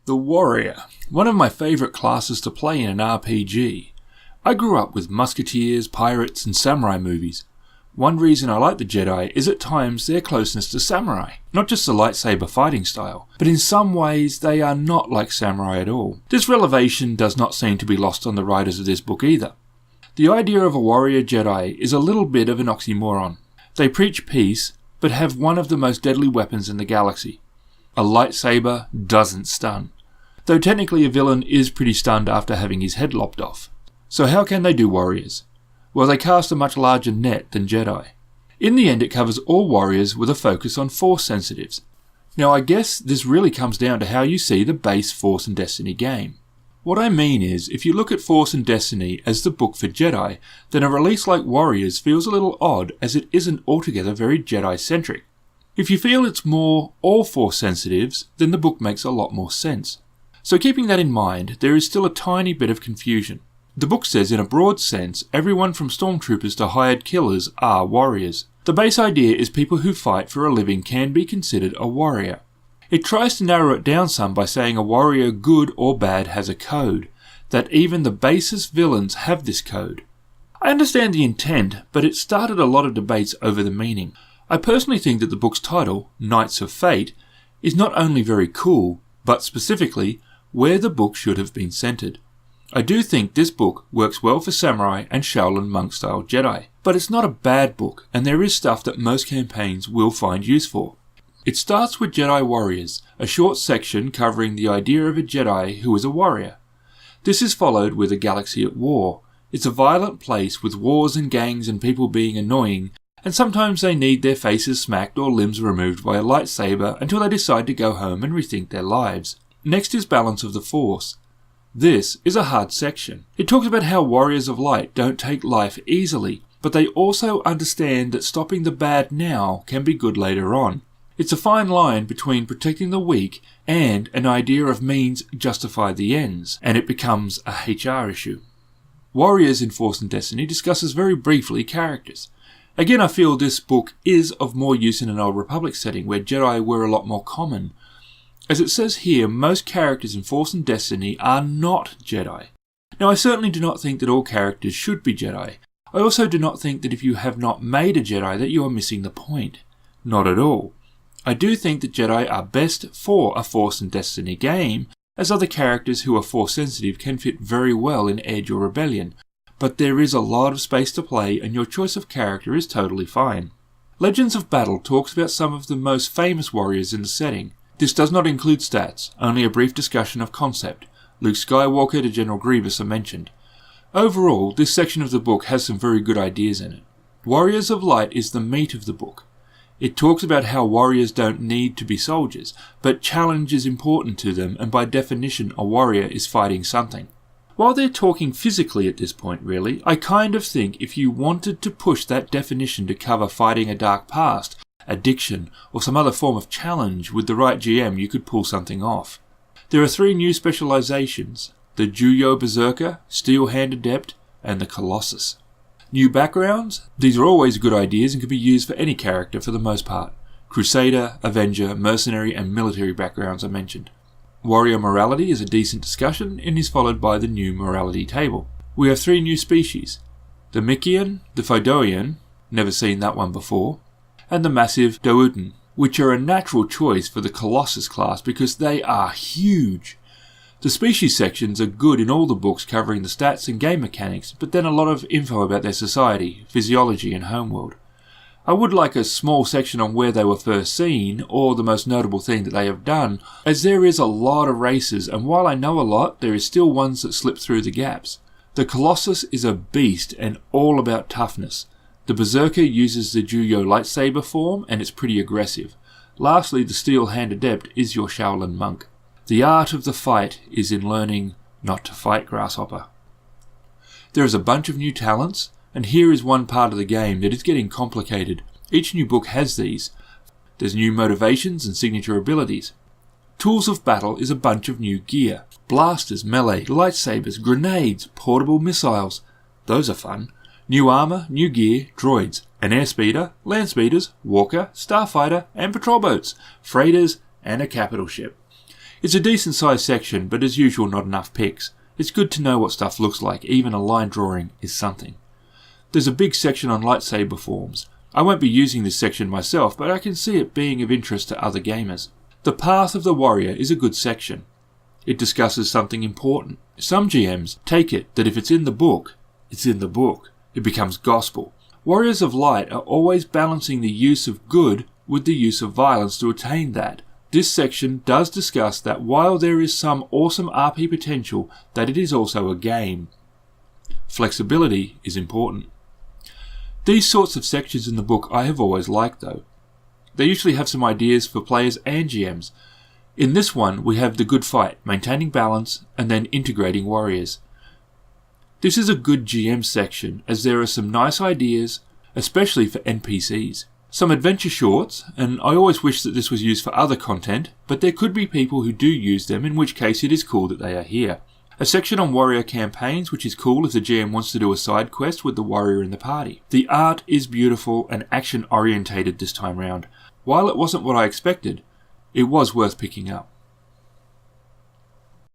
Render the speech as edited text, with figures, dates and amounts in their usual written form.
The Warrior, one of my favourite classes to play in an RPG. I grew up with musketeers, pirates and samurai movies. One reason I like the Jedi is at times their closeness to samurai. Not just the lightsaber fighting style, but in some ways they are not like samurai at all. This revelation does not seem to be lost on the writers of this book either. The idea of a warrior Jedi is a little bit of an oxymoron. They preach peace, but have one of the most deadly weapons in the galaxy. A lightsaber doesn't stun. Though technically a villain is pretty stunned after having his head lopped off. So how can they do warriors? Well, they cast a much larger net than Jedi. In the end, it covers all warriors with a focus on Force sensitives. Now I guess this really comes down to how you see the base Force and Destiny game. What I mean is, if you look at Force and Destiny as the book for Jedi, then a release like Warriors feels a little odd as it isn't altogether very Jedi-centric. If you feel it's more all Force sensitives, then the book makes a lot more sense. So keeping that in mind, there is still a tiny bit of confusion. The book says in a broad sense, everyone from stormtroopers to hired killers are warriors. The base idea is people who fight for a living can be considered a warrior. It tries to narrow it down some by saying a warrior, good or bad, has a code, that even the basest villains have this code. I understand the intent, but it started a lot of debates over the meaning. I personally think that the book's title, Knights of Fate, is not only very cool, but specifically where the book should have been centered. I do think this book works well for samurai and Shaolin monk style Jedi, but it's not a bad book and there is stuff that most campaigns will find useful. It starts with Jedi Warriors, a short section covering the idea of a Jedi who is a warrior. This is followed with A Galaxy at War. It's a violent place with wars and gangs and people being annoying, and sometimes they need their faces smacked or limbs removed by a lightsaber until they decide to go home and rethink their lives. Next is Balance of the Force. This is a hard section. It talks about how warriors of light don't take life easily, but they also understand that stopping the bad now can be good later on. It's a fine line between protecting the weak and an idea of means justify the ends, and it becomes a HR issue. Warriors in Force and Destiny discusses very briefly characters. Again, I feel this book is of more use in an Old Republic setting where Jedi were a lot more common. As it says here, most characters in Force and Destiny are not Jedi. Now, I certainly do not think that all characters should be Jedi. I also do not think that if you have not made a Jedi that you are missing the point. Not at all. I do think that Jedi are best for a Force and Destiny game, as other characters who are Force sensitive can fit very well in Edge or Rebellion, but there is a lot of space to play and your choice of character is totally fine. Legends of Battle talks about some of the most famous warriors in the setting. This does not include stats, only a brief discussion of concept. Luke Skywalker to General Grievous are mentioned. Overall, this section of the book has some very good ideas in it. Warriors of Light is the meat of the book. It talks about how warriors don't need to be soldiers, but challenge is important to them, and by definition a warrior is fighting something. While they're talking physically at this point really, I kind of think if you wanted to push that definition to cover fighting a dark past, addiction, or some other form of challenge with the right GM you could pull something off. There are 3 new specializations, the Juyo Berserker, Steel Hand Adept, and the Colossus. New backgrounds? These are always good ideas and can be used for any character for the most part. Crusader, Avenger, Mercenary and Military backgrounds are mentioned. Warrior morality is a decent discussion and is followed by the new morality table. We have 3 new species. The Mikian, the Phodoian, never seen that one before, and the massive Do'Utan, which are a natural choice for the Colossus class because they are huge. The species sections are good in all the books covering the stats and game mechanics, but then a lot of info about their society, physiology and homeworld. I would like a small section on where they were first seen, or the most notable thing that they have done, as there is a lot of races, and while I know a lot, there is still ones that slip through the gaps. The Colossus is a beast and all about toughness. The Berserker uses the Juyo lightsaber form, and it's pretty aggressive. Lastly, the Steel Hand Adept is your Shaolin monk. The art of the fight is in learning not to fight, Grasshopper. There is a bunch of new talents, and here is one part of the game that is getting complicated. Each new book has these. There's new motivations and signature abilities. Tools of Battle is a bunch of new gear. Blasters, melee, lightsabers, grenades, portable missiles. Those are fun. New armor, new gear, droids, an airspeeder, land speeders, walker, starfighter, and patrol boats, freighters, and a capital ship. It's a decent sized section, but as usual not enough pics. It's good to know what stuff looks like, even a line drawing is something. There's a big section on lightsaber forms. I won't be using this section myself, but I can see it being of interest to other gamers. The Path of the Warrior is a good section. It discusses something important. Some GMs take it that if it's in the book, it's in the book. It becomes gospel. Warriors of Light are always balancing the use of good with the use of violence to attain that. This section does discuss that while there is some awesome RP potential, that it is also a game. Flexibility is important. These sorts of sections in the book I have always liked though. They usually have some ideas for players and GMs. In this one we have the good fight, maintaining balance, and then integrating warriors. This is a good GM section as there are some nice ideas, especially for NPCs. Some adventure shorts, and I always wish that this was used for other content, but there could be people who do use them, in which case it is cool that they are here. A section on warrior campaigns, which is cool if the GM wants to do a side quest with the warrior in the party. The art is beautiful and action orientated this time round. While it wasn't what I expected, it was worth picking up.